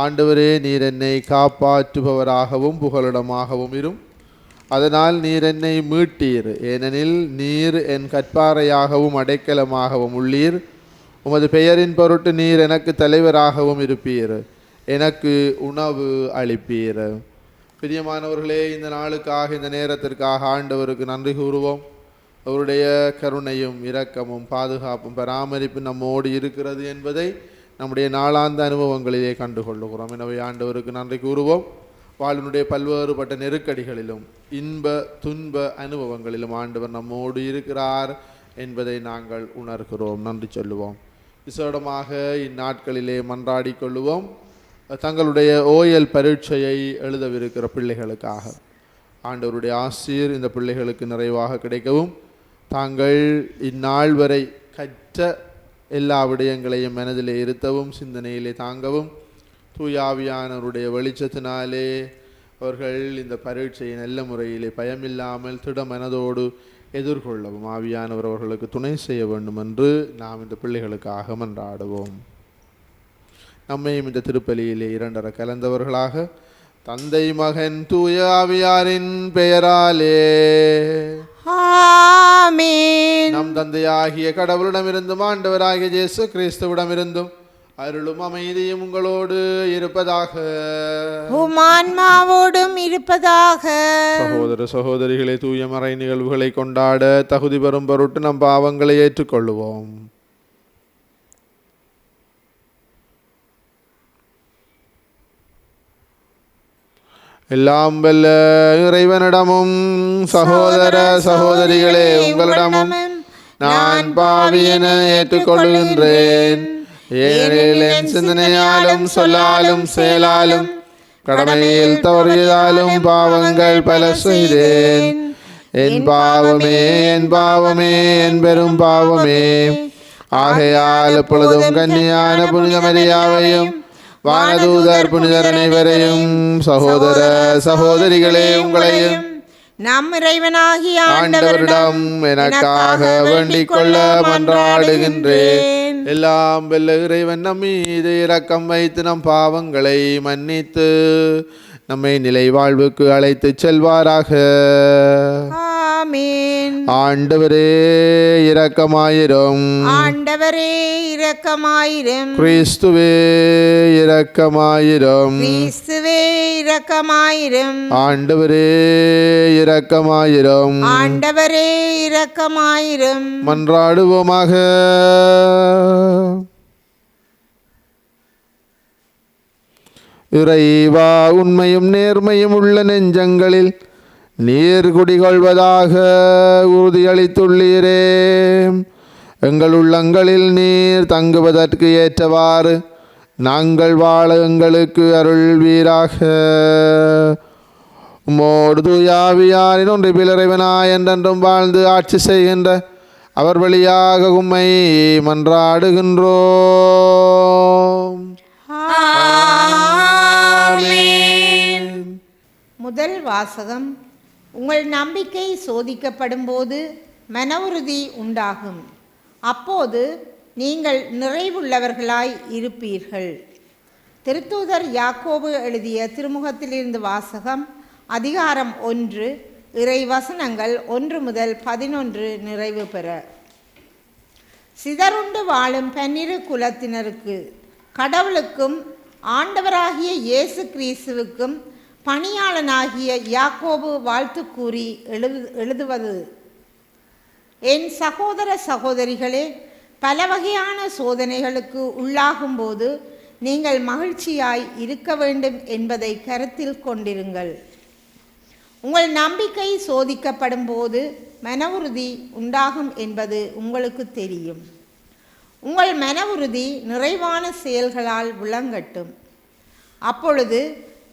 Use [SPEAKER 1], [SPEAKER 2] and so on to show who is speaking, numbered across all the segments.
[SPEAKER 1] ஆண்டவரே, நீர் என்னை காப்பாற்றுபவராகவும் புகலிடமாகவும் இரும். அதனால் நீர் என்னை மீட்டீர். ஏனெனில் நீர் என் கற்பாறையாகவும் அடைக்கலமாகவும் உள்ளீர். உமது பெயரின் பொருட்டு நீர் எனக்கு தலைவராகவும் இருப்பீர். எனக்கு உணவு அளிப்பீர். பிரியமானவர்களே, இந்த நாளுக்காக, இந்த நேரத்திற்காக ஆண்டவருக்கு நன்றி கூறுவோம். அவருடைய கருணையும் இரக்கமும் பாதுகாப்பும் பராமரிப்பும் நம்மோடு இருக்கிறது என்பதை நம்முடைய நாளாந்த அனுபவங்களிலே கண்டுகொள்ளுகிறோம். எனவே ஆண்டவருக்கு நன்றி கூறுவோம். வாழ்வினுடைய பல்வேறுபட்ட நெருக்கடிகளிலும் இன்ப துன்ப அனுபவங்களிலும் ஆண்டவர் நம்மோடு இருக்கிறார் என்பதை நாங்கள் உணர்கிறோம். நன்றி சொல்லுவோம். விசேடமாக இந்நாட்களிலே மன்றாடி கொள்ளுவோம். தங்களுடைய ஓயல் பரீட்சையை எழுதவிருக்கிற பிள்ளைகளுக்காக ஆண்டவருடைய ஆசீர் இந்த பிள்ளைகளுக்கு நிறைவாக கிடைக்கவும், தாங்கள் இந்நாள் வரை கற்ற எல்லா விடயங்களையும் மனதிலே இருத்தவும், சிந்தனையிலே தாங்கவும், தூயாவியானவருடைய வெளிச்சத்தினாலே அவர்கள் இந்த பரீட்சையை நல்ல முறையிலே பயமில்லாமல் திட மனதோடு எதிர்கொள்ளவும் ஆவியானவர் அவர்களுக்கு துணை செய்ய வேண்டும் என்று நாம் இந்த பிள்ளைகளுக்காக மன்றாடுவோம். நம்மையும் இந்த திருப்பலியிலே இரண்டர கலந்தவர்களாக தந்தை மகன் தூய ஆவியாரின் பெயராலே
[SPEAKER 2] ஆமென்.
[SPEAKER 1] நம் தந்தையாகிய கடவுளிடமிருந்தும் ஆண்டவராகிய இயேசு கிறிஸ்துவிடமிருந்தும் அருளும் அமைதியும் உங்களோடு இருப்பதாக.
[SPEAKER 2] உம் ஆன்மாவோடும் இருப்பதாக.
[SPEAKER 1] சகோதர சகோதரிகளை, தூய மறை நிகழ்வுகளை கொண்டாட தகுதி பெறும் பொருட்டு நம் பாவங்களை ஏற்றுக்கொள்ளுவோம். எல்லாம் வல்ல இறைவனிடமும் சகோதர சகோதரிகளே உங்களிடமும் நான் பாவி என ஏற்றுக்கொள்கின்றேன். ஏனெனில் என் சிந்தனையாலும் சொல்லாலும் செயலாலும் கடமையில் தவறியதாலும் பாவங்கள் பல செய்தேன். என் பாவமே, என் பாவமே, என் பெரும் பாவமே. ஆகையால் எப்பொழுதும் கன்னியான புனித மரியாவையும் வானதூதர் புனிதர் அனைவரையும் சகோதர சகோதரிகளே உங்களையும்
[SPEAKER 2] நம் இறைவனாகிய
[SPEAKER 1] ஆண்டவரிடம் எனக்காக வேண்டிக் கொள்ள மன்றாடுகின்றேன். எல்லாம் வெல்ல இறைவன் நம் மீது இரக்கம் வைத்து நம் பாவங்களை மன்னித்து நம்மை நிலை வாழ்வுக்கு அழைத்து செல்வாராக.
[SPEAKER 2] ஆமென்.
[SPEAKER 1] ஆண்டவரே இரக்கமாயிரும்.
[SPEAKER 2] ஆண்டவரே இரக்கமாயிரும்.
[SPEAKER 1] கிறிஸ்துவே இரக்கமாயிரும்.
[SPEAKER 2] கிறிஸ்துவே இரக்கமாயிரும்.
[SPEAKER 1] ஆண்டவரே இரக்கமாயிரும்.
[SPEAKER 2] ஆண்டவரே இரக்கமாயிரும்.
[SPEAKER 1] மன்றாடுவோமாக. இறைவா, உண்மையும் நேர்மையும் உள்ள நெஞ்சங்களில் நீர் குடிகொள்வதாக உறுதியளித்துள்ளீரே. எங்கள் உள்ளங்களில் நீர் தங்குவதற்கு ஏற்றவாறு நாங்கள் வாழ எங்களுக்கு அருள்வீராக. உம்மோடு தூயாவியாரின் ஒன்றில் இறைவனாய் என்றென்றும் வாழ்ந்து ஆட்சி செய்கின்ற அவர் வழியாக உம்மை மன்றாடுகின்றோம்.
[SPEAKER 2] முதல் வாசகம். உங்கள் நம்பிக்கை சோதிக்கப்படும் போது மன உறுதி உண்டாகும். அப்போது நீங்கள் நிறைவுள்ளவர்களாய் இருப்பீர்கள். திருத்தூதர் யாக்கோபு எழுதிய திருமுகத்திலிருந்து வாசகம். அதிகாரம் 1, இறை வசனங்கள் 1 முதல் 11 நிறைவு பெற. சிதறுண்டு வாழும் பன்னிரு குலத்தினருக்கு, கடவுளுக்கும் ஆண்டவராகிய இயேசு கிறிஸ்துவுக்கும் பணியாளனாகிய யாக்கோபு வாழ்த்து கூறி எழுதுவது. என் சகோதர சகோதரிகளே, பல வகையான சோதனைகளுக்கு உள்ளாகும்போது நீங்கள் மகிழ்ச்சியாய் இருக்க வேண்டும் என்பதை கருத்தில் கொண்டிருங்கள். உங்கள் நம்பிக்கை சோதிக்கப்படும் போது மன உறுதி உண்டாகும் என்பது உங்களுக்கு தெரியும். உங்கள் மன உறுதி நிறைவான செயல்களால் விளங்கட்டும். அப்பொழுது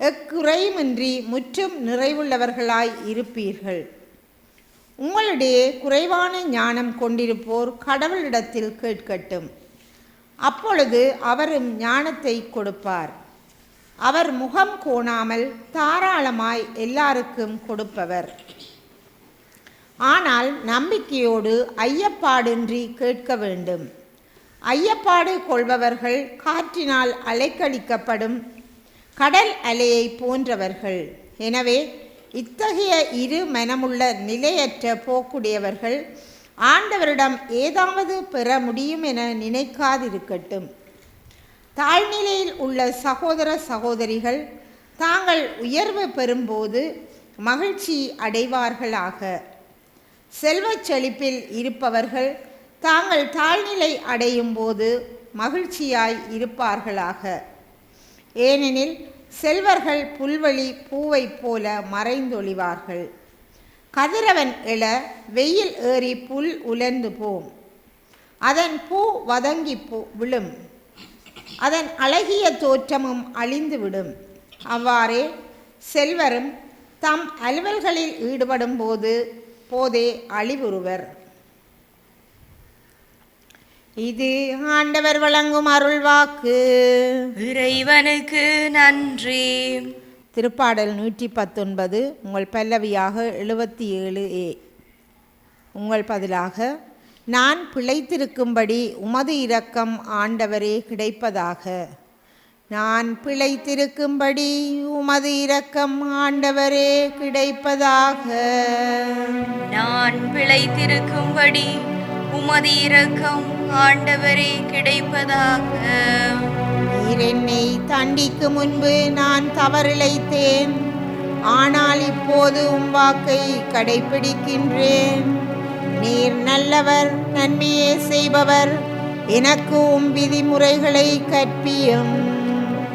[SPEAKER 2] எக்குறையுமின்றி முற்றும் நிறைவுள்ளவர்களாய் இருப்பீர்கள். உங்களிடையே குறைவான ஞானம் கொண்டிருப்போர் கடவுளிடத்தில் கேட்கட்டும். அப்பொழுது அவரும் ஞானத்தை கொடுப்பார். அவர் முகம் கோணாமல் தாராளமாய் எல்லாருக்கும் கொடுப்பவர். ஆனால் நம்பிக்கையோடு ஐயப்பாடின்றி கேட்க வேண்டும். ஐயப்பாடு கொள்பவர்கள் காற்றினால் அலைக்கழிக்கப்படும் கடல் அலையை போன்றவர்கள். எனவே இத்தகைய இரு மனமுள்ள நிலையற்ற போக்குடையவர்கள் ஆண்டவரிடம் ஏதாவது பெற முடியும் என நினைக்காதிருக்கட்டும். தாழ்நிலையில் உள்ள சகோதர சகோதரிகள் தாங்கள் உயர்வு பெறும்போது மகிழ்ச்சி அடைவார்களாக. செல்வச் செழிப்பில் இருப்பவர்கள் தாங்கள் தாழ்நிலை அடையும் போது மகிழ்ச்சியாய் இருப்பார்களாக. ஏனெனில் செல்வர்கள் புல்வெளி பூவைப் போல மறைந்தொழிவார்கள். கதிரவன் எழ வெயில் ஏறி புல் உலர்ந்து போம், அதன் பூ வதங்கி விழும், அதன் அழகிய தோற்றமும் அழிந்துவிடும். அவ்வாறே செல்வரும் தம் அலுவல்களில் ஈடுபடும் போதே அழிவுறுவர். இது ஆண்டவர் வழங்கும் அருள்வாக்கு.
[SPEAKER 3] இறைவனுக்கு நன்றி.
[SPEAKER 2] திருப்பாடல் 119 உங்கள் பல்லவியாக 77A. உங்கள் பதிலாக, நான் பிழைத்திருக்கும்படி உமது இரக்கம் ஆண்டவரே கிடைப்பதாக. நான் பிழைத்திருக்கும்படி உமது இரக்கம் ஆண்டவரே கிடைப்பதாக.
[SPEAKER 3] நான் பிழைத்திருக்கும்படி உமது இரக்கம் ஆண்டவரே கிடைப்பதாக.
[SPEAKER 2] நீர் என்னை தண்டிக்கு முன்பு நான் தவறிழைத்தேன், ஆனால் இப்போது உம் வாக்கை கடைப்பிடிக்கின்றேன். நீர் நல்லவர், நன்மையே செய்பவர், எனக்கு உம் விதிமுறைகளை கற்பியும்.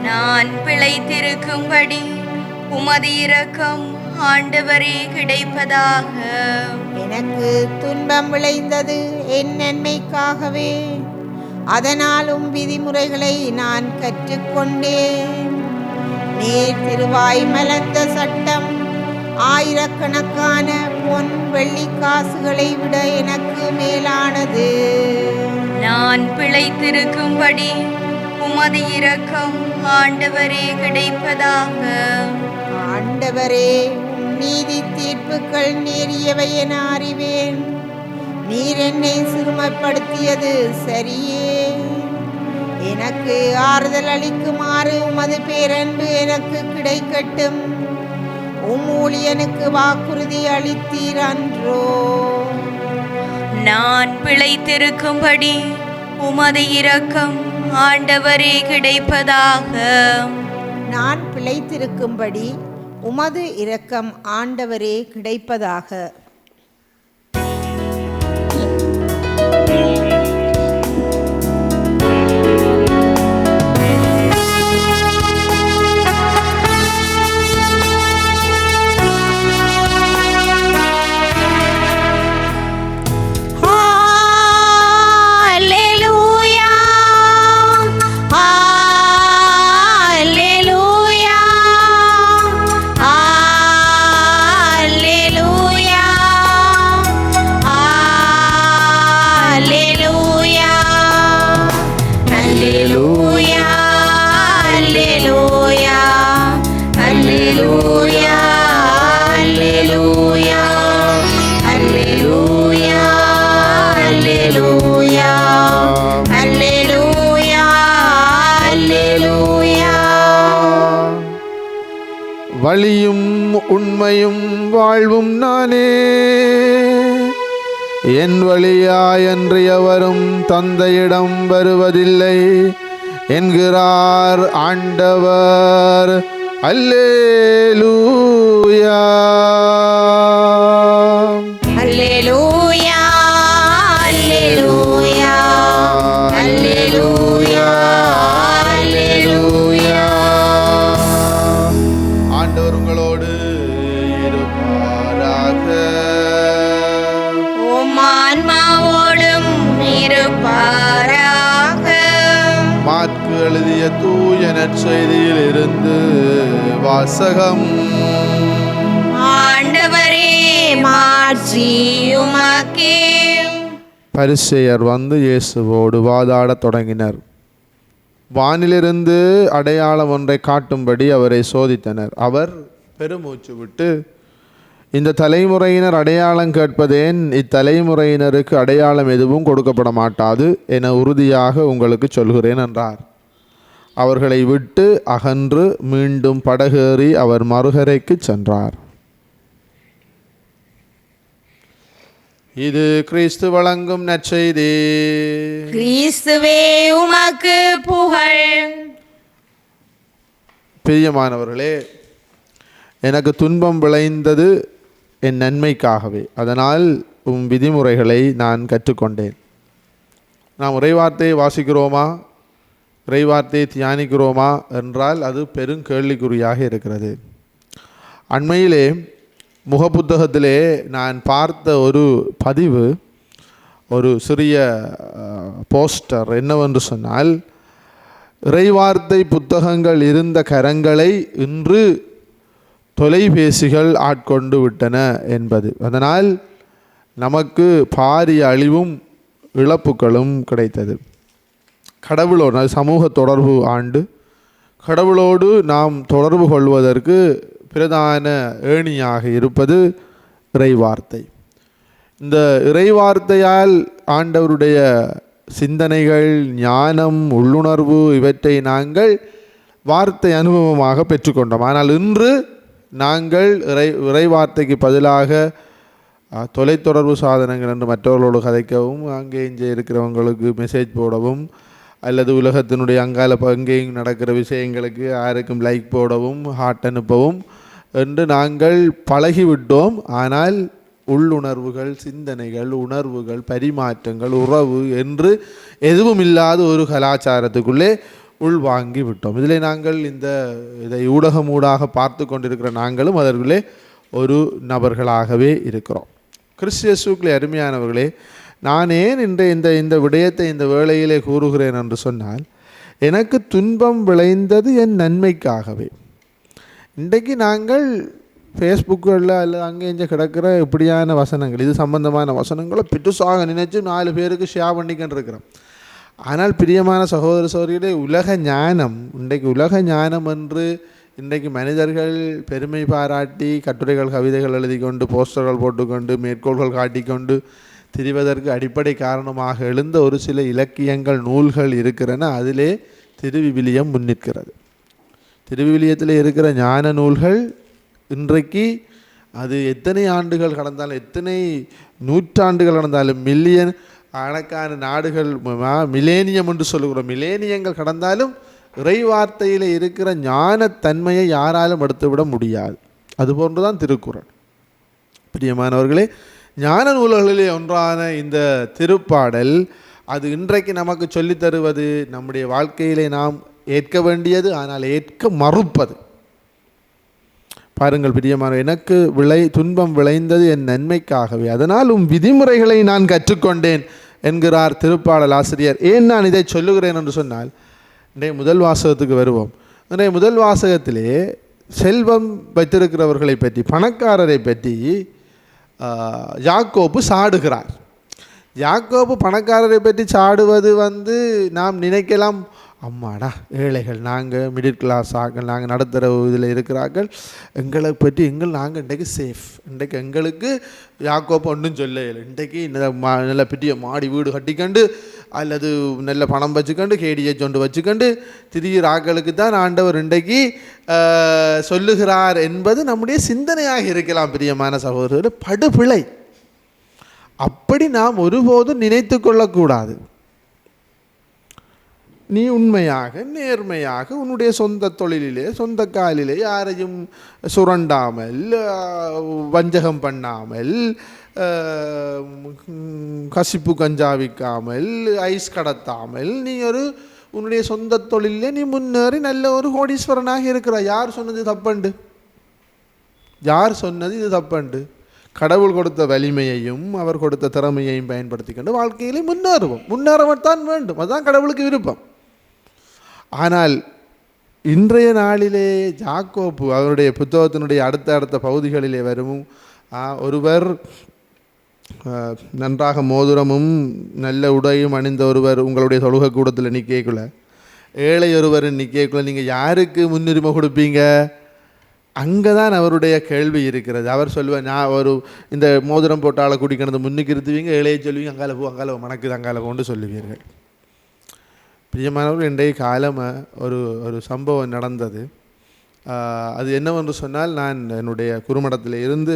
[SPEAKER 3] நான் பிழைத்திருக்கும்படி உமது இரக்கம் ஆண்டவரே கிடைப்பதாக.
[SPEAKER 2] எனக்கு துன்பம் விளைந்தது என் நன்மைக்காகவே, அதனாலும் விதிமுறைகளை நான் கற்றுக்கொண்டேன். நீர் திருவாய் மலர்ந்த சட்டம் ஆயிரக்கணக்கான பொன் வெள்ளி காசுகளை விட எனக்கு மேலானது.
[SPEAKER 3] நான் பிழைத்திருக்கும்படி உமது இரக்கம் ஆண்டவரே கிடைப்பதாக.
[SPEAKER 2] ஆண்டவரே, நீதி தீர்ப்புகள் நேரியவை என அறிவேன். நீர் என்னை சிறுமைப்படுத்தியது சரியே. எனக்கு ஆறுதல் அளிக்குமாறு உமது பேரன்பு எனக்கு கிடைக்கட்டும். உம் ஊழியனுக்கு வாக்குறுதி அளித்தீர் அன்றோ?
[SPEAKER 3] நான் பிழைத்திருக்கும்படி உமது இரக்கம் ஆண்டவரே கிடைப்பதாக.
[SPEAKER 2] நான் பிழைத்திருக்கும்படி உமது இரக்கம் ஆண்டவரே கிடைப்பதாக.
[SPEAKER 1] வழியும் உண்மையும் வாழ்வும் நானே, என் வழியாயன்றி எவரும் தந்தையிடம் வருவதில்லை என்கிறார் ஆண்டவர். அல்லேலூயா,
[SPEAKER 2] அல்லேலூயா, அல்லேலூயா, அல்லேலூயா, அல்லேலூயா.
[SPEAKER 1] ஆண்டவர் உங்களோடு இருப்பாராக.
[SPEAKER 3] உம் ஆன்மாவோடும் இருப்பாராக.
[SPEAKER 1] மாற்கு எழுதிய தூய நற்செய்தியில் இருந்து வாசகம்.
[SPEAKER 3] ஆண்டவரே, மாட்சி உமக்கே.
[SPEAKER 1] பரிசேயர் வந்து இயேசுவோடு வாதாடத் தொடங்கினர். வானிலிருந்து அடையாளம் ஒன்றை காட்டும்படி அவரை சோதித்தனர். அவர் பெருமூச்சு விட்டு, இந்த தலைமுறையினர் அடையாளம் கேட்பதேன், இத்தலைமுறையினருக்கு அடையாளம் எதுவும் கொடுக்கப்பட மாட்டாது என உறுதியாக உங்களுக்கு சொல்கிறேன் என்றார். அவர்களை விட்டு அகன்று மீண்டும் படகேறி அவர் மறுகரைக்கு சென்றார். இது கிறிஸ்து வழங்கும் நற்செய்தி.
[SPEAKER 3] கிறிஸ்துவே உமக்கு புகழ்.
[SPEAKER 1] பிரியமானவர்களே, எனக்கு துன்பம் விளைந்தது என் நன்மைக்காகவே, அதனால் விதிமுறைகளை நான் கற்றுக்கொண்டேன். நாம் இறைவார்த்தையை வாசிக்கிறோமா, இறைவார்த்தையை தியானிக்கிறோமா என்றால் அது பெரும் கேள்விக்குறியாக இருக்கிறது. அண்மையிலே முகப்புத்தகத்திலே நான் பார்த்த ஒரு பதிவு, ஒரு சிறிய போஸ்டர் என்னவென்று சொன்னால், இறைவார்த்தை புத்தகங்கள் இருந்த கரங்களை இன்று தொலைபேசிகள் ஆட்கொண்டு விட்டன என்பது. அதனால் நமக்கு பாரிய அழிவும் இழப்புகளும் கிடைத்தது. கடவுளோடு சமூக தொடர்பு ஆண்டு கடவுளோடு நாம் தொடர்பு கொள்வதற்கு பிரதான ஏணியாக இருப்பது இறைவார்த்தை. இந்த இறைவார்த்தையால் ஆண்டவருடைய சிந்தனைகள், ஞானம், உள்ளுணர்வு இவற்றை நாங்கள் வார்த்தை அனுபவமாக பெற்றுக்கொண்டோம். ஆனால் இன்று நாங்கள் இறைவார்த்தைக்கு பதிலாக தொலைத்தொடர்பு சாதனங்கள் என்று மற்றவர்களோடு கதைக்கவும், அங்கே இங்கே இருக்கிறவங்களுக்கு மெசேஜ் போடவும், அல்லது உலகத்தினுடைய அங்கேயும் நடக்கிற விஷயங்களுக்கு யாருக்கும் லைக் போடவும், ஹார்ட் அனுப்பவும் என்று நாங்கள் பழகிவிட்டோம். ஆனால் உள்ளுணர்வுகள், சிந்தனைகள், உணர்வுகள், பரிமாற்றங்கள், உறவு என்று எதுவும் இல்லாத ஒரு கலாச்சாரத்துக்குள்ளே உள்வாங்கி விட்டோம். இதில் நாங்கள் இதை ஊடக பார்த்து கொண்டிருக்கிற நாங்களும் அதற்குள்ளே ஒரு நபர்களாகவே இருக்கிறோம். கிறிஸ்து அருமையானவர்களே, நான் ஏன் இந்த விடயத்தை இந்த வேளையிலே கூறுகிறேன் என்று சொன்னால், எனக்கு துன்பம் விளைந்தது என் நன்மைக்காகவே. இன்றைக்கு நாங்கள் ஃபேஸ்புக்கில் அல்லது அங்கே இங்கே கிடக்கிற இப்படியான வசனங்கள், இது சம்பந்தமான வசனங்களை பெருசாக நினைச்சு 4 பேருக்கு ஷேர் பண்ணிக்கிட்டு இருக்கிறோம். ஆனால் பிரியமான சகோதர சகோதரிகளே, உலக ஞானம், இன்றைக்கு உலக ஞானம் என்று இன்றைக்கு மனிதர்கள் பெருமை பாராட்டி கட்டுரைகள், கவிதைகள் எழுதி கொண்டு, போஸ்டர்கள் போட்டுக்கொண்டு, மேற்கோள்கள் காட்டிக்கொண்டு திரிவதற்கு அடிப்படை காரணமாக எழுந்த ஒரு சில இலக்கியங்கள், நூல்கள் இருக்கிறன. அதிலே திருவிவிலியம் முன்னிற்கிறது. திருவிவிலியத்தில் இருக்கிற ஞான நூல்கள் இன்றைக்கு அது எத்தனை ஆண்டுகள் கடந்தாலும், எத்தனை நூற்றாண்டுகள் கடந்தாலும், மில்லியன் கணக்கான நாடுகள், மிலேனியம் என்று சொல்லுகிறோம், மிலேனியங்கள் கடந்தாலும் இறைவார்த்தையில் இருக்கிற ஞானத்தன்மையை யாராலும் எடுத்துவிட முடியாது. அதுபோன்று தான் திருக்குறள். பிரியமானவர்களே, ஞான நூல்களிலே ஒன்றான இந்த திருப்பாடல் அது இன்றைக்கு நமக்கு சொல்லித்தருவது நம்முடைய வாழ்க்கையிலே நாம் ஏற்க வேண்டியது, ஆனால் ஏற்க மறுப்பது. பாருங்கள் பிரியமான, எனக்கு துன்பம் விளைந்தது என் நன்மைக்காகவே, அதனால் விதிமுறைகளை நான் கற்றுக்கொண்டேன் என்கிறார் திருப்பாடல் ஆசிரியர். ஏன் நான் இதை சொல்லுகிறேன் என்று சொன்னால், இன்றைய முதல் வாசகத்துக்கு வருவோம். இன்றைய முதல் வாசகத்திலே செல்வம் வைத்திருக்கிறவர்களை பற்றி, பணக்காரரை பற்றி யாக்கோபு சாடுகிறார். யாக்கோபு பணக்காரரை பற்றி சாடுவது நாம் நினைக்கலாம், அம்மாடா ஏழைகள், நாங்கள் மிடில் கிளாஸ் ஆக்கள், நாங்கள் நடுத்தர இதில் இருக்கிறார்கள், எங்களை பற்றி நாங்கள் இன்றைக்கு சேஃப், இன்றைக்கு எங்களுக்கு யாக்கோப்பு ஒன்றும் சொல்ல இல்லை, இன்றைக்கு நல்ல பெரிய மாடி வீடு கட்டிக்கண்டு அல்லது நல்ல பணம் வச்சுக்கண்டு கேடிஎச் ஒன்று வச்சுக்கண்டு திடீர் ஆக்களுக்கு தான் ஆண்டவர் இன்றைக்கு சொல்லுகிறார் என்பது நம்முடைய சிந்தனையாக இருக்கலாம். பிரியமான சகோதரர், படுபிழை. அப்படி நாம் ஒருபோதும் நினைத்து கொள்ளக்கூடாது. நீ உண்மையாக, நேர்மையாக, உன்னுடைய சொந்த தொழிலிலே, சொந்த காலிலே யாரையும் சுரண்டாமல், வஞ்சகம் பண்ணாமல், கசிப்பு கஞ்சாவிக்காமல், ஐஸ் கடத்தாமல், நீ உன்னுடைய சொந்த தொழிலே நீ முன்னேறி நல்ல ஒரு கோடீஸ்வரனாக இருக்கிறாய். யார் சொன்னது தப்பண்டு? யார் சொன்னது இது தப்பண்டு? கடவுள் கொடுத்த வலிமையையும் அவர் கொடுத்த திறமையையும் பயன்படுத்தி கொண்டு வாழ்க்கையிலே முன்னேறுவோம். முன்னேறத்தான் வேண்டும், அதுதான் கடவுளுக்கு விருப்பம். ஆனால் இன்றைய நாளிலே யாக்கோப்பு அவருடைய புத்தகத்தினுடைய அடுத்த பகுதிகளிலே வரும் ஒருவர் நன்றாக மோதிரமும் நல்ல உடையும் அணிந்த ஒருவர் உங்களுடைய தொழுகை கூடத்தில் நிற்கக்குள்ள, ஏழை ஒருவர் நிற்கக்குள்ள நீங்கள் யாருக்கு முன்னுரிமை கொடுப்பீங்க? அங்கே தான் அவருடைய கேள்வி இருக்கிறது. அவர் சொல்லுவார், நான் இந்த மோதிரம் போட்ட ஆளை குடிக்கிறது முன்னுக்கு இருத்துவீங்க, ஏழையை சொல்லுவீங்க அங்கால போ, அங்கால மணக்குது, அங்கால போன்னு சொல்லுவீர்கள். பிரியமானவர்கள், இன்றைய காலம் ஒரு சம்பவம் நடந்தது. அது என்னவென்று சொன்னால், நான் என்னுடைய குறுமடத்தில் இருந்து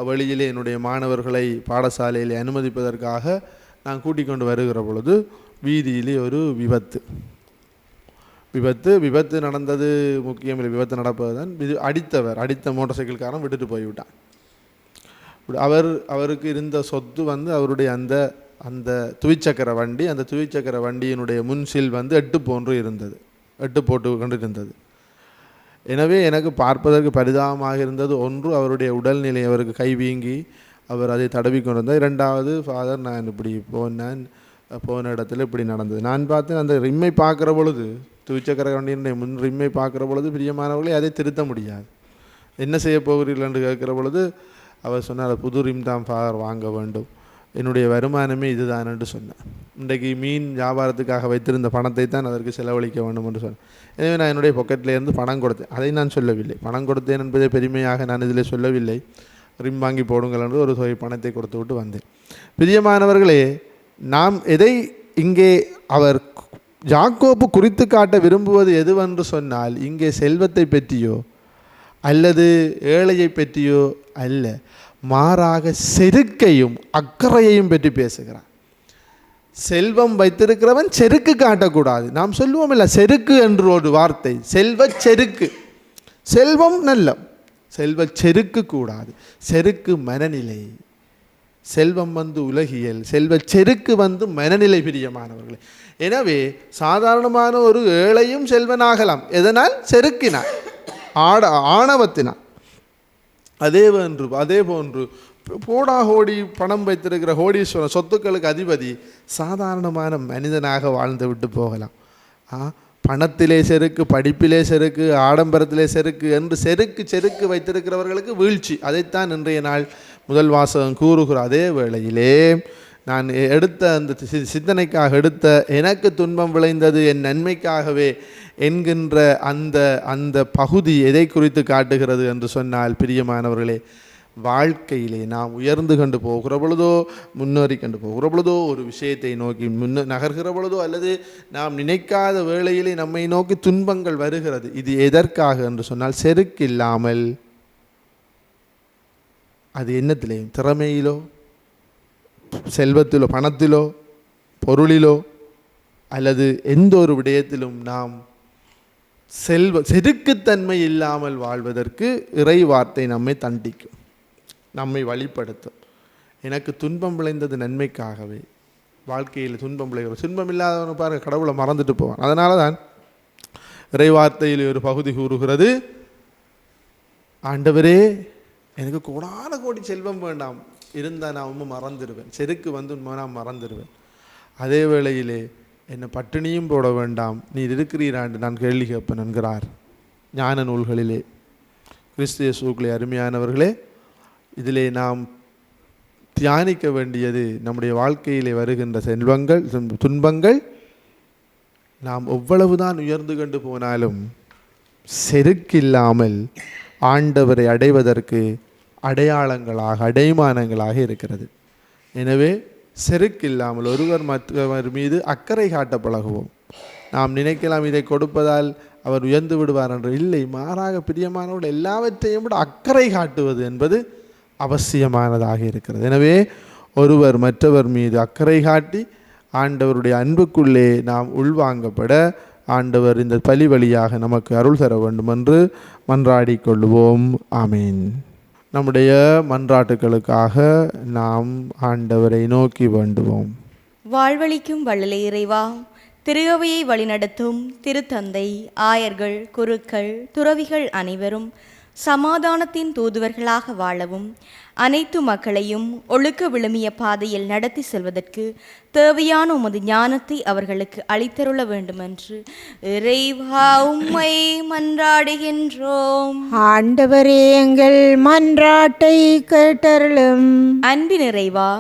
[SPEAKER 1] வெளியிலே என்னுடைய மாணவர்களை பாடசாலையில் அனுமதிப்பதற்காக நான் கூட்டிக் கொண்டு வருகிற பொழுது வீதியிலே ஒரு விபத்து நடந்தது. முக்கியமில்லை, விபத்து நடப்பது தான். அடித்த மோட்டார் சைக்கிள்காரன் விட்டுட்டு போய்விட்டான். அவருக்கு இருந்த சொத்து அவருடைய அந்த துவிச்சக்கர வண்டி, அந்த துவிச்சக்கர வண்டியினுடைய முன்சில் 8 போன்று இருந்தது, 8 போட்டு கொண்டு இருந்தது. எனவே எனக்கு பார்ப்பதற்கு பரிதாபமாக இருந்தது. ஒன்று, அவருடைய உடல்நிலை, அவருக்கு கை வீங்கி அவர் அதை தடவி கொண்டிருந்தார். 2வது, ஃபாதர், நான் இப்படி போன இடத்துல இப்படி நடந்தது. நான் பார்த்தேன், அந்த ரிம்மை பார்க்குற பொழுது, துவிச்சக்கர வண்டியினுடைய முன் ரிம்மை பார்க்குற பொழுது, பிரியமானவர்களே, அதை திருத்த முடியாது. என்ன செய்ய போகிறீர்கள் என்று கேட்குற பொழுது அவர் சொன்னார், புது ரிம் தான் ஃபாதர் வாங்க வேண்டும், என்னுடைய வருமானமே இதுதான் என்று சொன்னேன். இன்றைக்கு மீன் வியாபாரத்துக்காக வைத்திருந்த பணத்தை தான் அதற்கு செலவழிக்க வேண்டும் என்று சொன்னேன். எனவே நான் என்னுடைய பாக்கெட்லேருந்து பணம் கொடுத்தேன். அதை நான் சொல்லவில்லை, பணம் கொடுத்தேன் என்பதை பெருமையாக நான் இதில் சொல்லவில்லை. ரிம் வாங்கி போடுங்கள் என்று ஒரு தொகை பணத்தை கொடுத்து விட்டு வந்தேன். பிரியமானவர்களே, நாம் எதை இங்கே அவர் யாக்கோபு குறித்து காட்ட விரும்புவது எதுவென்று சொன்னால், இங்கே செல்வத்தை பற்றியோ அல்லது ஏழையை பற்றியோ அல்ல, மாறாக செருக்கையும் அக்கறையையும் பற்றி பேசுகிறார். செல்வம் வைத்திருக்கிறவன் செருக்கு காட்டக்கூடாது. நாம் சொல்லுவோம் இல்லை, செருக்கு என்று ஒரு வார்த்தை, செல்வ செருக்கு. செல்வம் நல்ல, செல்வ செருக்கு கூடாது. செருக்கு மனநிலை. செல்வம் உலகியல், செல்வ செருக்கு மனநிலை. பிரியமானவர்களே, எனவே சாதாரணமான ஒரு ஏழையும் செல்வனாகலாம். எதனால்? செருக்கினார், ஆணவத்தினார். அதே போன்று போடாகோடி பணம் வைத்திருக்கிற கோடீஸ்வரன், சொத்துக்களுக்கு அதிபதி, சாதாரணமான மனிதனாக வாழ்ந்து விட்டு போகலாம். பணத்திலே செருக்கு, படிப்பிலே செருக்கு, ஆடம்பரத்திலே செருக்கு என்று செருக்கு வைத்திருக்கிறவர்களுக்கு வீழ்ச்சி. அதைத்தான் இன்றைய நாள் முதல் வாசகம் கூறுகிற. அதே வேளையிலே நான் எடுத்த அந்த சிந்தனைக்காக எடுத்த எனக்கு துன்பம் விளைந்தது என் நன்மைக்காகவே என்கின்ற அந்த பகுதி எதை குறித்து காட்டுகிறது என்று சொன்னால், பிரியமானவர்களே, வாழ்க்கையிலே நாம் உயர்ந்து கொண்டு போகிற பொழுதோ, முன்னேறி கொண்டு போகிற பொழுதோ, ஒரு விஷயத்தை நோக்கி நகர்கிற பொழுதோ, அல்லது நாம் நினைக்காத வேளையிலே நம்மை நோக்கி துன்பங்கள் வருகிறது. இது எதற்காக என்று சொன்னால், செருக்கில்லாமல், அது என்னத்திலேயும், திறமையிலோ, செல்வத்திலோ, பணத்திலோ, பொருளிலோ, அல்லது எந்த ஒரு விடயத்திலும் நாம் செருக்குத்தன்மை இல்லாமல் வாழ்வதற்கு இறை வார்த்தை நம்மை தண்டிக்கும், நம்மை வழிப்படுத்தும். எனக்கு துன்பம் விளைந்தது நன்மைக்காகவே. வாழ்க்கையில் துன்பம் விளைகிற, துன்பம் இல்லாதவனு பாருங்க, கடவுளை மறந்துட்டு போவான். அதனால தான் இறை வார்த்தையில் ஒரு பகுதி கூறுகிறது, ஆண்டவரே, எனக்கு கோடான கோடி செல்வம் வேண்டாம், இருந்தால் நான் உண்மை மறந்துடுவேன், செருக்கு உண்மை நான் மறந்துடுவேன். அதே வேளையிலே என்னை பட்டினியும் போட வேண்டாம், நீர் இருக்கிறீராண்டு நான் கேள்வி கேட்பேன் என்கிறார் ஞான நூல்களிலே. கிறிஸ்து இயேசுவுக்குள்ளே அருமையானவர்களே, இதிலே நாம் தியானிக்க வேண்டியது, நம்முடைய வாழ்க்கையிலே வருகின்ற செல்வங்கள், துன்பங்கள் நாம் எவ்வளவுதான் உயர்ந்து கொண்டு போனாலும் செருக்கில்லாமல் ஆண்டவரை அடைவதற்கு அடையாளங்களாக, அடைமானங்களாக இருக்கிறது. எனவே செருக்கில்லாமல் ஒருவர் மற்றவர் மீது அக்கறை காட்ட பழகுவோம். நாம் நினைக்கலாம், இதை கொடுப்பதால் அவர் உயர்ந்து விடுவார் என்று. இல்லை, மாறாக பிரியமானவர்கள் எல்லாவற்றையும் விட அக்கறை காட்டுவது என்பது அவசியமானதாக இருக்கிறது. எனவே ஒருவர் மற்றவர் மீது அக்கறை காட்டி ஆண்டவருடைய அன்புக்குள்ளே நாம் உள்வாங்கப்பட ஆண்டவர் இந்த பலி வழியாக நமக்கு அருள் தர வேண்டும் என்று மன்றாடிக் கொள்வோம். ஆமீன். நம்முடைய மன்றாட்டுகளுக்காக நாம் ஆண்டவரை நோக்கி வேண்டுவோம்.
[SPEAKER 3] வாழ்வளிக்கும் வள்ளலே இறைவா, திருவையை வழிநடத்தும் திருத்தந்தை, ஆயர்கள், குருக்கள், துறவிகள் அனைவரும் சமாதானத்தின் தூதுவர்களாக வாழவும், அனைத்து மக்களையும் ஒழுக்க விழுமிய பாதையில் நடத்தி செல்வதற்கு தேவையான உமது ஞானத்தை அவர்களுக்கு அளித்தருள வேண்டுமென்று இறைவா உம்மை மன்றாடுகின்றோம்.
[SPEAKER 2] ஆண்டவரே, எங்கள் மன்றாட்டை கேட்டருளும்.
[SPEAKER 3] அன்பின் இறைவா,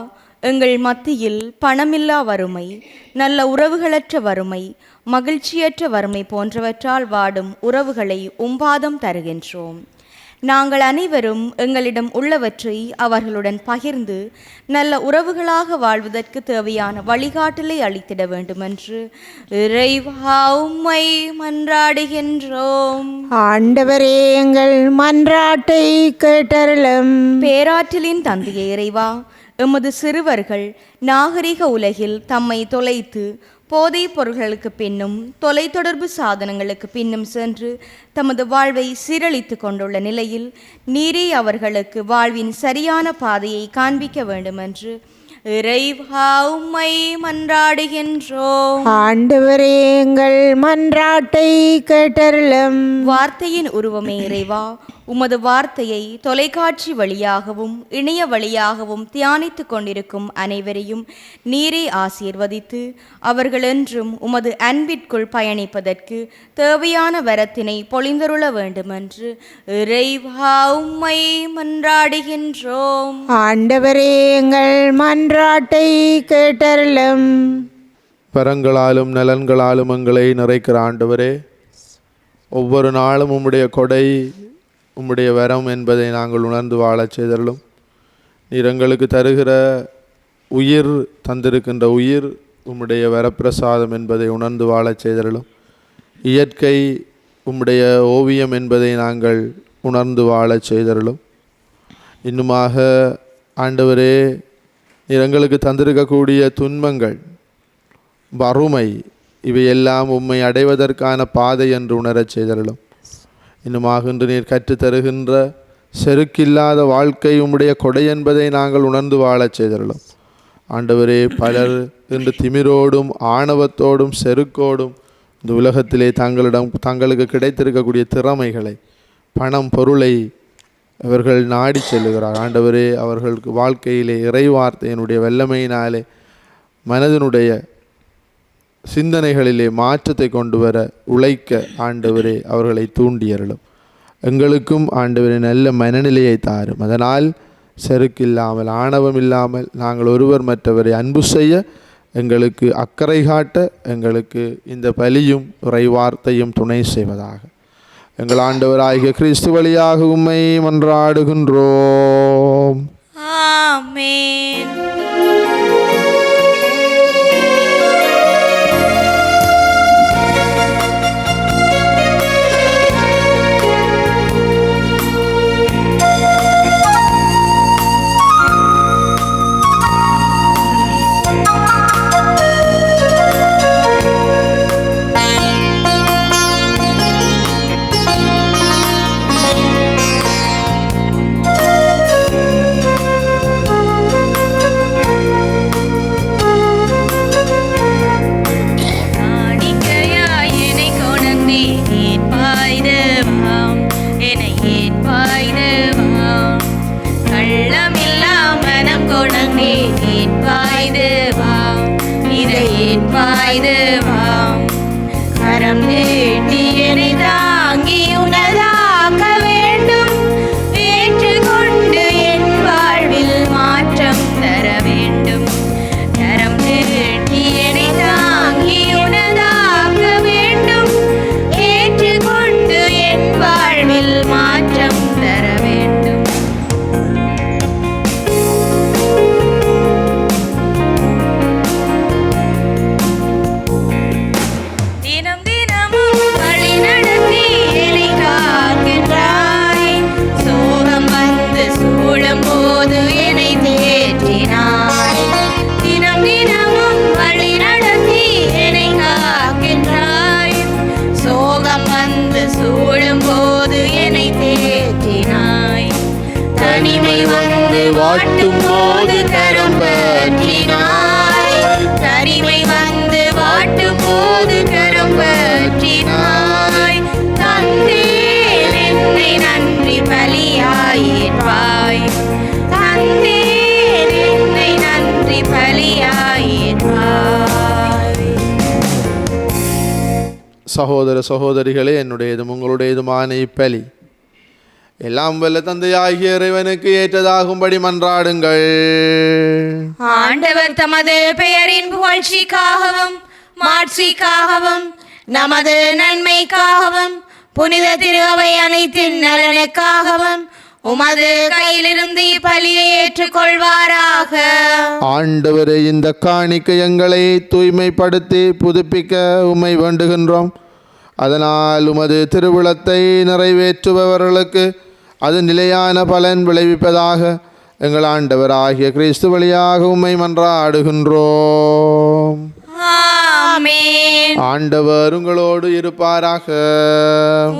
[SPEAKER 3] எங்கள் மத்தியில் பணமில்லா வறுமை, நல்ல உறவுகளற்ற வறுமை, மகிழ்ச்சியற்ற வறுமை போன்றவற்றால் வாடும் உறவுகளை உம்பாதம் தருகின்றோம். நாங்கள் அனைவரும் எங்களிடம் உள்ளவற்றை அவர்களுடன் பகிர்ந்து நல்ல உறவுகளாக வாழ்வதற்கு தேவையான வழிகாட்டலை அளித்திட வேண்டுமென்று இறைவா உம்மை மன்றாடுகின்றோம்.
[SPEAKER 2] ஆண்டவரே எங்கள் மன்றாட்டை கேட்டருளும்.
[SPEAKER 3] பேராற்றலின் தந்தையே இறைவா, எமது சிறுவர்கள் நாகரிக உலகில் தம்மை தொலைத்து போதைப் பொருள்களுக்கு பின்னும் தொலைத்தொடர்பு சாதனங்களுக்கு பின்னும் சென்று தமது வாழ்வை சீரழித்து கொண்டுள்ள நிலையில் நீரே அவர்களுக்கு வாழ்வின் சரியான பாதையை காண்பிக்க வேண்டுமென்று இறைவா உம்மை மன்றாடுகின்றோம்.
[SPEAKER 2] ஆண்டவரே எங்கள் மன்றாட்டை கேட்டருளும்.
[SPEAKER 3] வார்த்தையின் உருவமே இறைவா, உமது வார்த்தையை தொலைக்காட்சி வழியாகவும் இணைய வழியாகவும் தியானித்து கொண்டிருக்கும் அனைவரையும் நீரே ஆசீர்வதித்து அவர்கள் என்றும் உமது அன்பிற்குள் பயணிப்பதற்கு தேவையான வரத்தினை பொழிந்தருள வேண்டுமென்று இறைவா உம்மை மன்றாடுகின்றோம்.
[SPEAKER 2] ஆண்டவரே எங்கள் மன்றாட்டை கேட்டருளும்.
[SPEAKER 1] வரங்களாலும் நலன்களாலும் எங்களை நிறைக்கிற ஆண்டவரே, ஒவ்வொரு நாளும் உம்முடைய கொடை உம்முடைய வரம் என்பதை நாங்கள் உணர்ந்து வாழச் செய்தருளும். நீர் எங்களுக்கு தருகிற உயிர், தந்திருக்கின்ற உயிர் உம்முடைய வரப்பிரசாதம் என்பதை உணர்ந்து வாழச் செய்தருளும். இயற்கை உம்முடைய ஓவியம் என்பதை நாங்கள் உணர்ந்து வாழச் செய்தருளும். இன்னுமாக ஆண்டவரே, நீர் எங்களுக்கு தந்திருக்கக்கூடிய துன்பங்கள், வறுமை, இவையெல்லாம் உம்மை அடைவதற்கான பாதை என்று உணரச் செய்தருளும். இன்னுமாக இன்று நீர் கற்றுத்தருகின்ற செருக்கில்லாத வாழ்க்கை உம்முடைய கொடை என்பதை நாங்கள் உணர்ந்து வாழச் செய்தருளும். ஆண்டவரே, பலர் இன்று திமிரோடும் ஆணவத்தோடும் செருக்கோடும் இந்த உலகத்திலே தங்களுக்கு கிடைத்திருக்கக்கூடிய திறமைகளை, பணம், பொருளை அவர்கள் நாடி செல்லுகிறார். ஆண்டவரே, அவர்களுக்கு வாழ்க்கையிலே இறை வார்த்தையினுடைய வல்லமையினாலே மனதினுடைய சிந்தனைகளிலே மாற்றத்தை கொண்டு வர உழைக்க ஆண்டவரே அவர்களை தூண்டியருளும். எங்களுக்கும் ஆண்டவரே நல்ல மனநிலையை தாரும். அதனால் செருக்கில்லாமல் ஆணவம் இல்லாமல் நாங்கள் ஒருவர் மற்றவரை அன்பு செய்ய எங்களுக்கு அக்கறை காட்ட எங்களுக்கு இந்த பலியும் இறை வார்த்தையும் துணை செய்வதாக எங்கள் ஆண்டவராகிய கிறிஸ்து வழியாக உம்மை மன்றாடுகின்றோம்.
[SPEAKER 3] ஆமென். கரம் நீட்டி என்னை தாங்கி உனதாக்க வேண்டும். ஏற்றுக்கொண்டு என் வாழ்வில் மாற்றம் தர வேண்டும். கரம் நீட்டி என்னை தாங்கி உனதாக்க வேண்டும். ஏற்றுக்கொண்டு என் வாழ்வில் மாற்றம் தர வேண்டும். வாட்டும் போது கரம் பற்றினாய். தனிமை வந்து வாட்டும் போது கரம் பற்றினாய். தந்தேன் என்னை நன்றி பலியாயிற்பாய். தந்தேன் என்னை நன்றி பலியாயிற்பாய்.
[SPEAKER 1] சகோதர சகோதரிகளே, என்னுடையதும் உங்களுடையதுமான இப்பலி எல்லாம் வல்ல தந்தையாகிய இறைவனுக்கு ஏற்றதாகும்படி மன்றாடுங்கள்.
[SPEAKER 3] ஆண்டவர் தமது பெயரின் புகழ்ச்சிக்காகவும் மாட்சிக்காகவும் நமது நன்மைக்காகவும்
[SPEAKER 4] புனித திரு அவை அனைத்தின் நலனுக்காகவும் உமது கையிலிருந்து பலியை ஏற்றுக்கொள்வாராக.
[SPEAKER 1] ஆண்டவரே, இந்த காணிக்கை எங்களை தூய்மைப்படுத்தி புதுப்பிக்க உம்மை வேண்டுகின்றோம். அதனால் உமது திருவிழத்தை நிறைவேற்றுபவர்களுக்கு அது நிலையான பலன் விளைவிப்பதாக எங்கள் ஆண்டவர் ஆகிய கிறிஸ்து வழியாக உம்மை மன்றாடுகின்றோம்.
[SPEAKER 4] ஆமென்.
[SPEAKER 1] ஆண்டவர் உங்களோடு இருப்பாராக.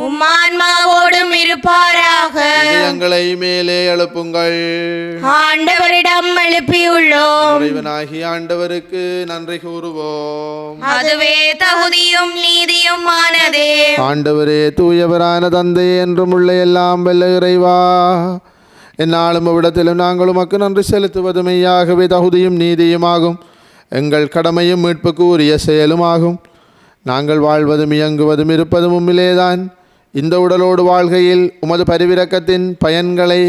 [SPEAKER 4] உம்மான்மாவோடும் இருப்பாராக.
[SPEAKER 1] இதயங்களை மேலே எழுப்புங்கள்.
[SPEAKER 4] ஆண்டவரிடம் எழுப்பியுள்ளோம்.
[SPEAKER 1] இறைவனாகிய ஆண்டவருக்கு நன்றி கூறுவோம்.
[SPEAKER 4] அதுவே தகுதியும் நீதியும் ஆனதே.
[SPEAKER 1] ஆண்டவரே, தூயவரான தந்தை என்றும் உள்ள எல்லாம் வல்ல இறைவா, என்னாலும் அவ்விடத்திலும் நாங்கள் உமக்கு நன்றி செலுத்துவது மெய்யாகவே தகுதியும் நீதியுமாகும். எங்கள் கடமையும் மீட்புக்கு உரிய செயலுமாகும். நாங்கள் வாழ்வதும் இயங்குவதும் இருப்பதும் உம்மிலேதான். இந்த உடலோடு வாழ்கையில் உமது பரிவிரக்கத்தின் பயன்களை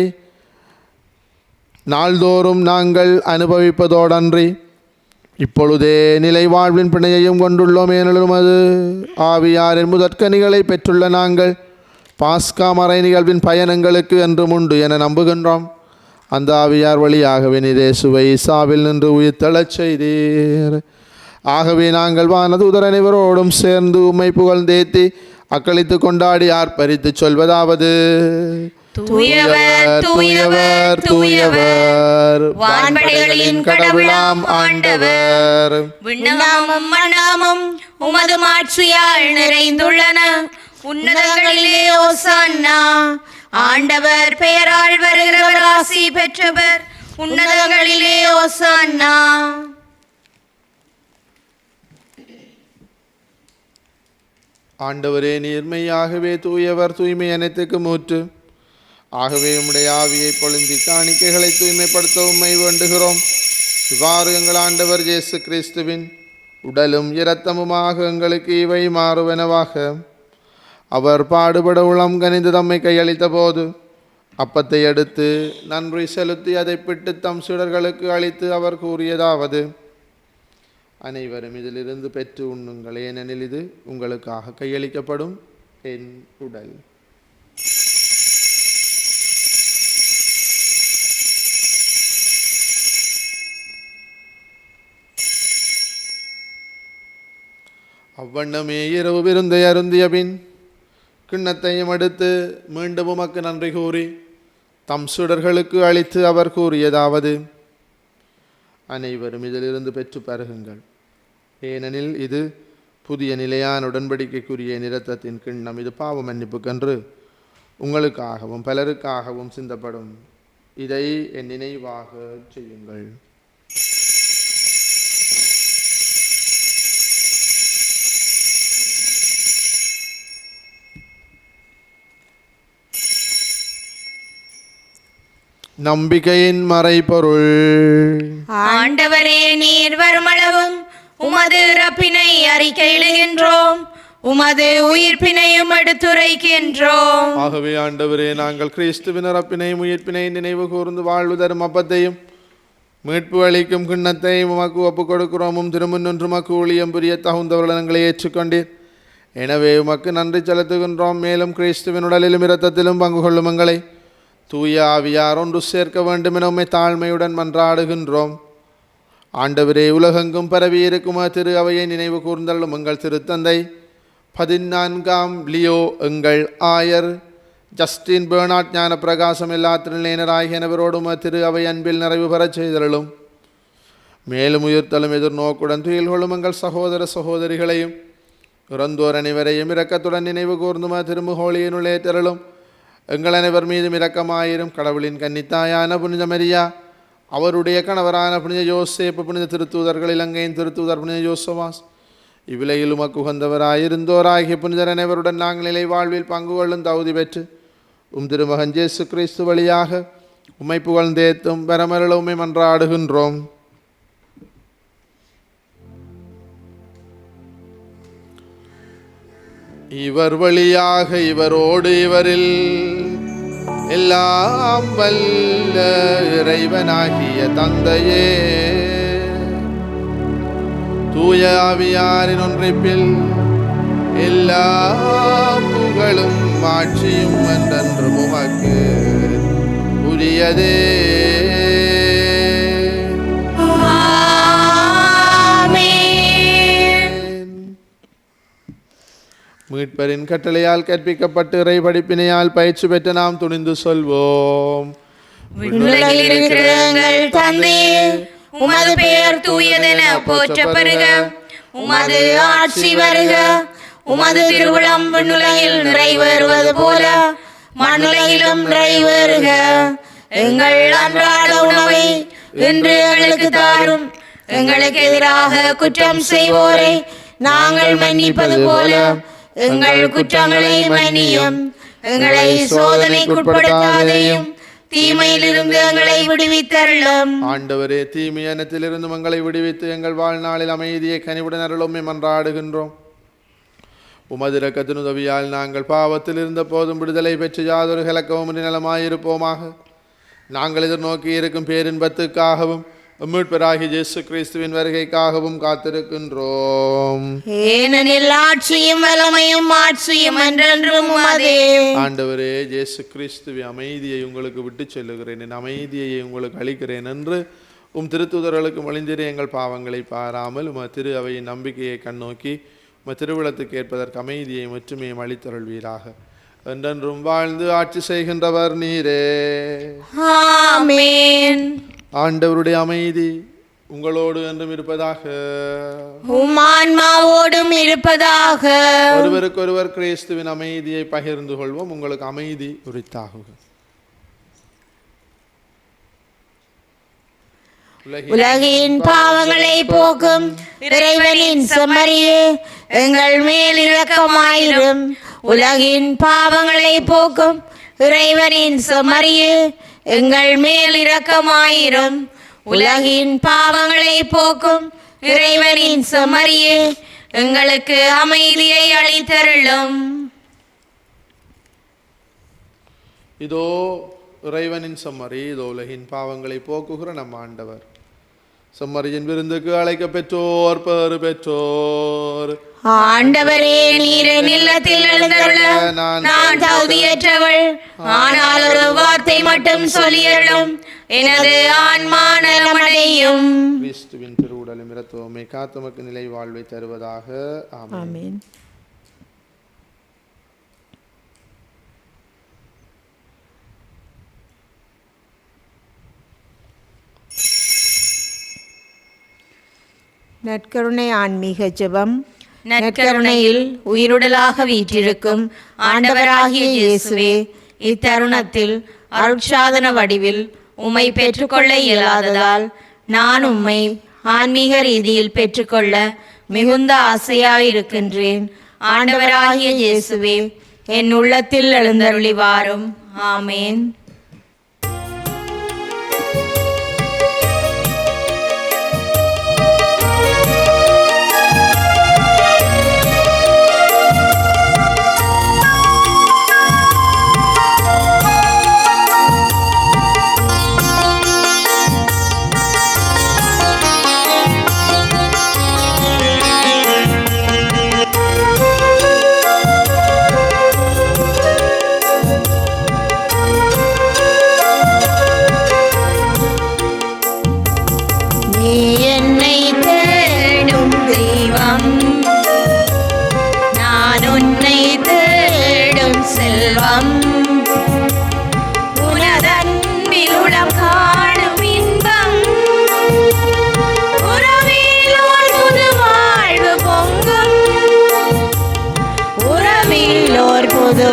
[SPEAKER 1] நாள்தோறும் நாங்கள் அனுபவிப்பதோடன்றி இப்பொழுதே நிலை வாழ்வின் பிணையையும் கொண்டுள்ளோம். ஏனெனில் உமது ஆவியாரின் முதற்கனிகளை பெற்றுள்ள நாங்கள் பாஸ்கா மறை நிகழ்வின் பயணங்களுக்கு என்றும் உண்டு என நம்புகின்றோம். அந்த ஆவியார் வழியாகவே நீரேசுவை ஈசாவில் நின்று உயிர்த்தெழச் செய்தீர். ஆகவே நாங்கள் வானதூதர் அனைவரோடும் சேர்ந்து உம்மை புகழ்ந்தேத்தி அக்களித்து கொண்டாடி ஆர்ப்பரித்து சொல்வதாவது:
[SPEAKER 4] தூயவர், தூயவர், தூயவர், வான்படைகளின் கடவுளாம் ஆண்டவர். விண்ணகமும் மண்ணகமும் உமது மாட்சியால் நிறைந்துள்ளன. உன்னதங்களிலே ஓசன்னா. ஆண்டவர் பெயரால் வருகிறவர் ஆசி பெற்றவர். உன்னதங்களிலே ஓசன்னா.
[SPEAKER 1] ஆண்டவரே, நீர்மையாகவே தூயவர், தூய்மை அனைத்துக்கு மூற்று. ஆகவே உம்முடைய ஆவியை பொழிந்தி காணிக்கைகளை தூய்மைப்படுத்த உம்மை வேண்டுகிறோம். இவ்வாறு எங்கள் ஆண்டவர் இயேசு கிறிஸ்துவின் உடலும் இரத்தமுமாக எங்களுக்கு இவை மாறுவனவாக. அவர் பாடுபட உளம் கனிந்து தம்மை கையளித்த போது அப்பத்தை எடுத்து நன்றி செலுத்தி அதை பிட்டு தம் சீடர்களுக்கு அளித்து அவர் கூறியதாவது: அனைவரும் இதிலிருந்து பெற்று உண்ணுங்கள், ஏனெனில் இது உங்களுக்காக கையளிக்கப்படும் என் உடல். அவ்வண்ணமே இரவு விருந்தை அருந்திய பின் கிண்ணத்தையும் எடுத்து மீண்டும் உமக்கு நன்றி கூறி தம் சீடர்களுக்கு அளித்து அவர் கூறியதாவது: அனைவரும் இதிலிருந்து பெற்று பருகுங்கள், ஏனெனில் இது புதிய நிலையான உடன்படிக்கைக்குரிய இரத்தத்தின் கிண்ணம். இது பாவ மன்னிப்புக்கென்று உங்களுக்காகவும் பலருக்காகவும் சிந்தப்படும். இதை என் நினைவாக செய்யுங்கள். நம்பிக்கையின் மறைபொருள்.
[SPEAKER 4] ஆண்டவரே, நீர் வருமளவும் உமது இறப்பினை அறிக்கையிடுகின்றோம், உமது உயிர்ப்பினையும் எடுத்துரைக்கின்றோம்.
[SPEAKER 1] ஆகவே ஆண்டவரே, நாங்கள் கிறிஸ்துவின் இறப்பினையும் உயிர்ப்பினையும் நினைவு கூர்ந்து வாழ்வு தரும் அப்பத்தையும் மீட்பு அளிக்கும் கிண்ணத்தையும் உமக்கு ஒப்புக் கொடுக்கிறோமும். திருமுன்னின்று உமக்கு ஊழியம் புரிய தகுந்தவர்களை ஏற்றுக்கொண்டீர். எனவே உமக்கு நன்றி செலுத்துகின்றோம். மேலும் கிறிஸ்துவின் உடலிலும் இரத்தத்திலும் பங்கு கொள்ளும் எங்களை தூய ஆவியார் ஒன்று சேர்க்க வேண்டும் என உம்மை தாழ்மையுடன் மன்றாடுகின்றோம். ஆண்டவரே, உலகெங்கும் பரவி இருக்கும் திரு அவையை நினைவு கூர்ந்தள்ளும் எங்கள் திருத்தந்தை 14ஆம் லியோ, எங்கள் ஆயர் ஜஸ்டின் பெர்னாட், ஞான பிரகாசம் எல்லா திருநிலையினராகிய அனைவரோடும் திரு அவை அன்பில் நிறைவு பெறச் செய்தருளும். மேலும் உயிர்த்தலும் எதிர்நோக்குடன் துயில் கொள்ளும் எங்கள் சகோதர சகோதரிகளையும் இறந்தோர் அனைவரையும் இரக்கத்துடன் நினைவு கூர்ந்துமா திருமுகோளியினுள்ளே திரளும். எங்கள் அனைவர் மீதும் இரக்கமாயிரும். கடவுளின் கன்னித்தாயான புனித மரியா, அவருடைய கணவரான புனித யோசேப்பு, புனித திருத்தூதர்கள், இலங்கையின் திருத்தூதர் புனித யோசவாஸ், இவ்விலையில் உமக்கு உகந்தவராயிருந்தோராகிய புனிதர் அனைவருடன் நாங்கள் நிலை வாழ்வில் பங்கு கொள்ளும் தகுதி பெற்று திருமகன் இயேசு கிறிஸ்து வழியாக உம்மை புகழ்ந்தேத்தும் பெறமருள உம்மை மன்றாடுகின்றோம். இவர் வழியாக இவரோடு இவரில் எல்லாம் வல்ல இறைவனாகிய தந்தையே, தூய ஆவியாரின் ஒன்றிப்பில் எல்லா புகழும் புகழும் மாட்சியும் என்றென்றும் உமக்கு உரியதே. மீட்பரின் கட்டளையால் கற்பிக்கப்பட்டு இறை படிப்பினையால் பயிற்சி பெற்ற நாம் துணிந்து சொல்வோம்.
[SPEAKER 4] விண்ணுலகில் இருக்கிற எங்கள் தந்தையே, உமது பெயர் தூயதென போற்றப்பெறுக. உமது ஆட்சி வருக. உமது திருவுளம் விண்ணுலகில் நிறைவேறுவது போல மண்ணுலகிலும் நிறைவேறுக. எங்கள் அன்றாட உணவை இன்று எங்களுக்கு தாரும். எங்களுக்கு எதிராக குற்றம் செய்வோரை நாங்கள் மன்னிப்பது போல எங்கள் குற்றங்களை மன்னியும். எங்களை சோதனைக்குட்படுத்தாதேயும், தீமையிலிருந்து எங்களை விடுவித்தருளும்.
[SPEAKER 1] ஆண்டவரே, தீமையனத்திலிருந்து எங்களை விடுவித்து எங்கள் வாழ்நாளில் அமைதியை கனிவுடன் அருளும் மன்றாடுகின்றோம். உமது இரக்கத்தின் உதவியால் நாங்கள் பாவத்தில் இருந்த போதும் விடுதலை பெற்று யாதொரு கலக்கமும் நலமாயிருப்போமாக. நாங்கள் எதிர்நோக்கி இருக்கும் பேரின்பத்துக்காகவும் மீட்பராகிய இயேசு கிறிஸ்துவின் வருகைக்காகவும் காத்திருக்கின்றோம்.
[SPEAKER 4] ஏனெனில் ஆட்சியும் வல்லமையும் மாட்சியும் என்றென்றும் உமதே.
[SPEAKER 1] ஆண்டவரே, இயேசு கிறிஸ்துவின் அமைதியை உங்களுக்கு விட்டு செல்லுகிறேன், என் அமைதியை உங்களுக்கு அளிக்கிறேன் என்று திருத்தூதர்களுக்கு மொழிந்திரே எங்கள் பாவங்களை பாராமல் திரு அவையின் நம்பிக்கையை கண்ணோக்கி திருவிழத்துக்கு ஏற்பதற்கு அமைதியை ஒற்றுமையும் அளித்தருள்வீராக. என்றென்றும் வாழ்ந்து ஆட்சி செய்கின்றவர் நீரே.
[SPEAKER 4] ஆமென்.
[SPEAKER 1] ஆண்டவருடைய அமைதி உங்களோடு என்றும் இருப்பதாக.
[SPEAKER 4] உம் ஆன்மாவோடும் இருப்பதாக.
[SPEAKER 1] ஒருவருக்கொருவர் கிறிஸ்துவின் அமைதியை பகிர்ந்து கொள்வோம். உங்களுக்கு அமைதி உரித்தாகுக.
[SPEAKER 4] உலகின் பாவங்களை போக்கும் இறைவனின் செம்மறியே, எங்கள் மேல் இரக்கமாயிரும். உலகின் பாவங்களை போக்கும் இறைவனின் செம்மறியே, எங்கள் மேல் இரக்கமாயிரும். உலகின் பாவங்களை போக்கும் இறைவனின் செம்மறியே, எங்களுக்கு அமைதியை அளித்தருளும்.
[SPEAKER 1] இதோ இறைவனின் செம்மறி, இதோ உலகின் பாவங்களை போக்குகிற நம் ஆண்டவர். செம்மறியின் விருந்துக்கு அழைக்க பெற்றோர் பேறு பெற்றோர்.
[SPEAKER 4] ஆண்டவரே, நீர் என் இல்லத்தில் எழுந்தருள நான் தகுதியற்றவள். ஆனால் ஒரு வார்த்தை மட்டும் சொல்லியருளும், எனது ஆன்மா நலமடையும்.
[SPEAKER 1] கிறிஸ்துவின் திருவுடலும் இரத்தமுமே காத்தமக்கு நிலை வாழ்வை தருவதாக. ஆமென்.
[SPEAKER 2] நற்கருணை ஆன்மீக ஜெபம்.
[SPEAKER 4] நற்கருணையில் உயிருடலாக வீற்றிருக்கும் ஆண்டவராகிய இயேசுவே, இத்தருணத்தில் அருட்சாதன வடிவில் உம்மை பெற்றுக்கொள்ள இயலாததால் நான் உம்மை ஆன்மீக ரீதியில் பெற்றுக்கொள்ள மிகுந்த ஆசையாயிருக்கின்றேன். ஆண்டவராகிய இயேசுவே, என் உள்ளத்தில் எழுந்தருளி வாரும். ஆமேன்.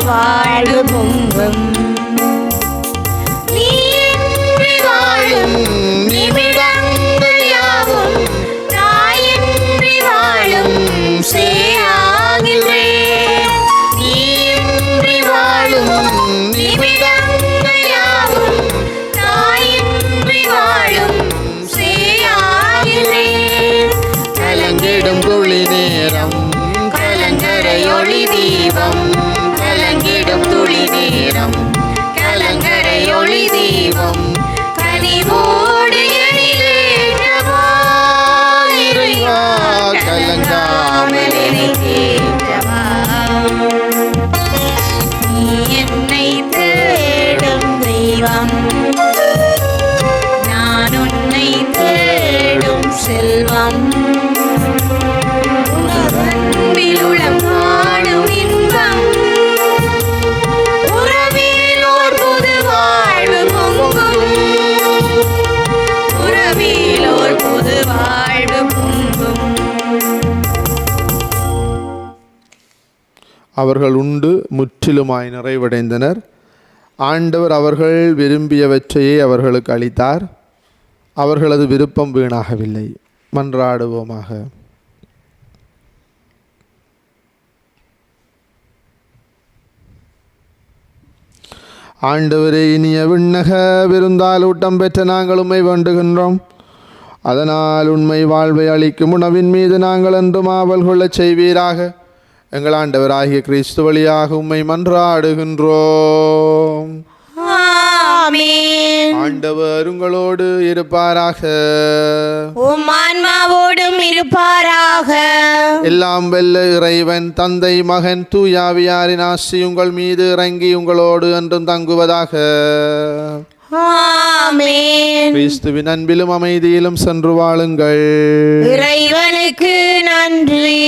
[SPEAKER 4] வாழ்வு பொங்கும் நீ வாழும் நிமிடங்கள் யாவும் தாயின்றி வாழும் சேயாகின்றேன். நீ வாழும் நிமிடங்கள் யாவும் தாயின்றி வாழும் சேயாகின்றேன்.
[SPEAKER 1] கலங்கிடும் துளி நேரம்
[SPEAKER 4] கலங்கரையொளி தீபம், கலங்கிடும் துளி நேரம் கலங்கரையொளி தீபம், கனிவோடு எனிலேற்றவா இறைவா, கலங்காமல் எனக்கேற்றவா. தீபம் உனதன்பில் உளம் காணும் இன்பம் உறவில் ஓர் புது வாழ்வு பொங்கும் உறவில் ஓர் புது வாழ்வு பொங்கும்.
[SPEAKER 1] அவர்கள் உண்டு முற்றிலுமாய் நிறைவடைந்தனர். ஆண்டவர் அவர்கள் விரும்பியவற்றையே அவர்களுக்கு அளித்தார். அவர்களது விருப்பம் வீணாகவில்லை. மன்றாடுவோமாக. ஆண்டவரே, இனிய விண்ணக விருந்தால் ஊட்டம் பெற்ற நாங்கள் உம்மை வேண்டுகின்றோம். அதனால் உண்மை வாழ்வை அளிக்கும் உணவின் மீது நாங்கள் என்றும் ஆவல் கொள்ளச் செய்வீராக. எங்கள் ஆண்டவராகிய கிறிஸ்து வழியாக உம்மை மன்றாடுகின்றோம்.
[SPEAKER 4] ஆமென்.
[SPEAKER 1] ஆண்டவர் உங்களோடு இருப்பாராக.
[SPEAKER 4] உம் ஆன்மாவோடும் இருப்பாராக.
[SPEAKER 1] எல்லாம் வெல்ல இறைவன் தந்தை மகன் தூயாவியாரின் ஆசி உங்கள் மீது இறங்கி உங்களோடு என்றும் தங்குவதாக.
[SPEAKER 4] ஆமென்.
[SPEAKER 1] கிறிஸ்துவின் அன்பிலும் அமைதியிலும் சென்று வாழுங்கள்.
[SPEAKER 4] இறைவனுக்கு நன்றி.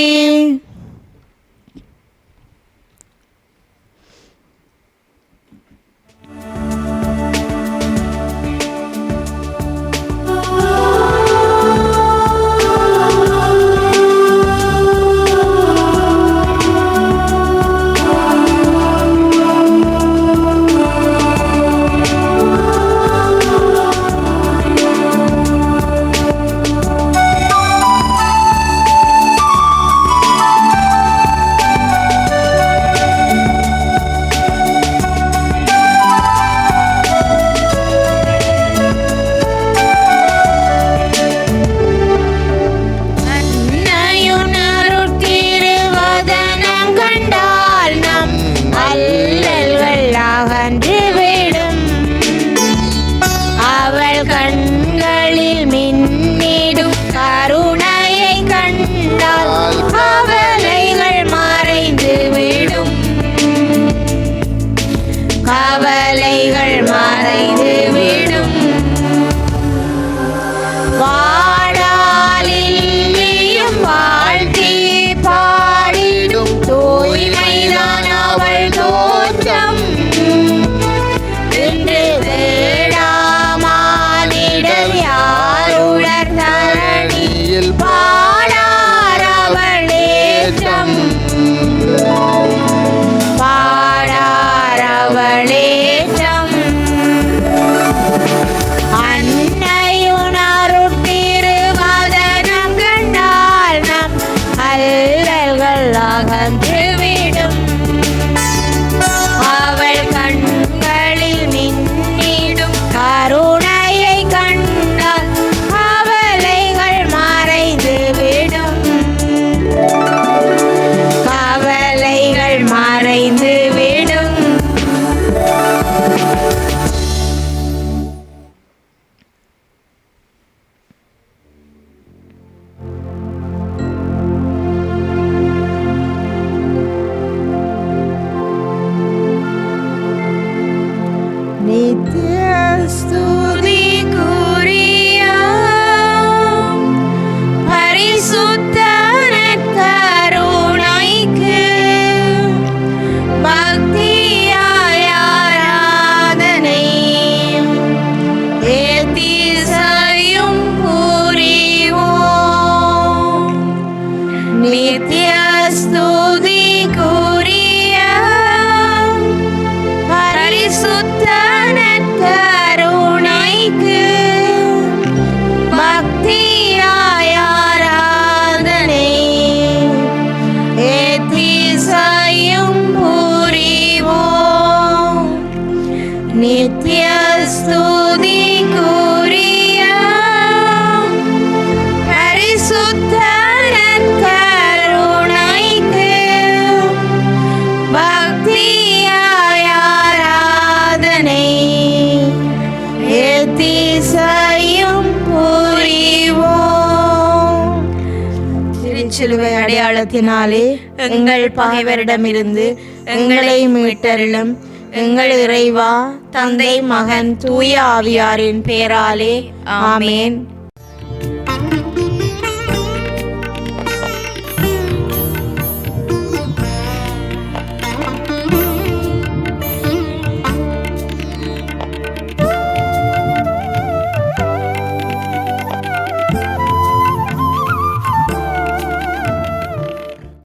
[SPEAKER 2] சிலுவை அடையாளத்தினாலே எங்கள் பகைவரிடமிருந்து எங்களை மீட்டருளும். எங்கள் இறைவா, தந்தை மகன் தூய ஆவியாரின் பெயராலே ஆமேன்.